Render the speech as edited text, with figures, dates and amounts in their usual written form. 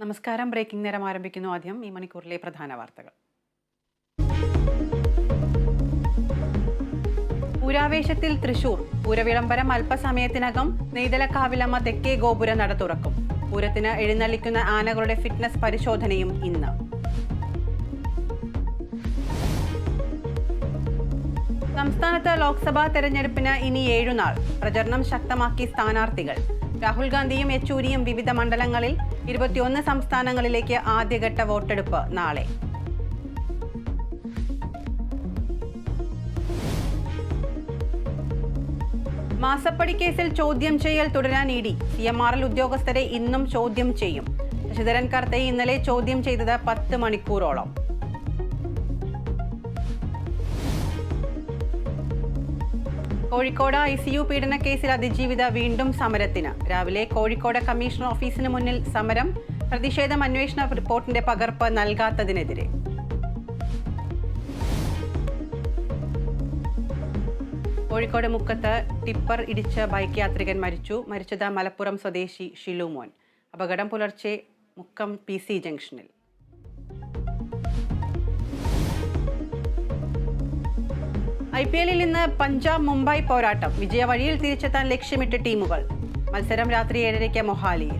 നമസ്കാരം. ബ്രേക്കിംഗ് നേരം ആരംഭിക്കുന്നു. ആദ്യം ഈ മണിക്കൂറിലെ പ്രധാന വാർത്തകൾ. പൂരാവേശത്തിൽ തൃശൂർ. പൂരവിളംബരം അല്പസമയത്തിനകം. നെയ്തലക്കാവിലമ്മ തെക്കേ ഗോപുര നട തുറക്കും. പൂരത്തിന് എഴുന്നള്ളിക്കുന്ന ആനകളുടെ ഫിറ്റ്നസ് പരിശോധനയും ഇന്ന്. സംസ്ഥാനത്ത് ലോക്സഭാ തെരഞ്ഞെടുപ്പിന് ഇനി 7 നാൾ. പ്രചരണം ശക്തമാക്കി സ്ഥാനാർത്ഥികൾ. രാഹുൽ ഗാന്ധിയും യെച്ചൂരിയും വിവിധ മണ്ഡലങ്ങളിൽ. 21 സംസ്ഥാനങ്ങളിലേക്ക് ആദ്യഘട്ട വോട്ടെടുപ്പ് നാളെ. മാസപ്പടി കേസിൽ ചോദ്യം ചെയ്യൽ തുടരാൻ ഇഡി. CMRL ഉദ്യോഗസ്ഥരെ ഇന്നും ചോദ്യം ചെയ്യും. ശശിധരൻ കർത്തയെ ഇന്നലെ ചോദ്യം ചെയ്തത് 10 മണിക്കൂറോളം. കോഴിക്കോട് ICU പീഡനക്കേസിൽ അതിജീവിത വീണ്ടും സമരത്തിന്. രാവിലെ കോഴിക്കോട് കമ്മീഷണർ ഓഫീസിന് മുന്നിൽ സമരം. പ്രതിഷേധം അന്വേഷണ റിപ്പോർട്ടിന്റെ പകർപ്പ് നൽകാത്തതിനെതിരെ. കോഴിക്കോട് മുക്കത്ത് ടിപ്പർ ഇടിച്ച് ബൈക്ക് യാത്രികൻ മരിച്ചു. മരിച്ചത് മലപ്പുറം സ്വദേശി ഷിലുമോൻ. അപകടം പുലർച്ചെ മുക്കം PC ജംഗ്ഷനിൽ. IPLൽ ഇന്ന് പഞ്ചാബ് മുംബൈ പോരാട്ടം. വിജയവഴിയിൽ തിരിച്ചെത്താൻ ലക്ഷ്യമിട്ട് ടീമുകൾ. മത്സരം രാത്രി 7:30 മൊഹാലിയിൽ.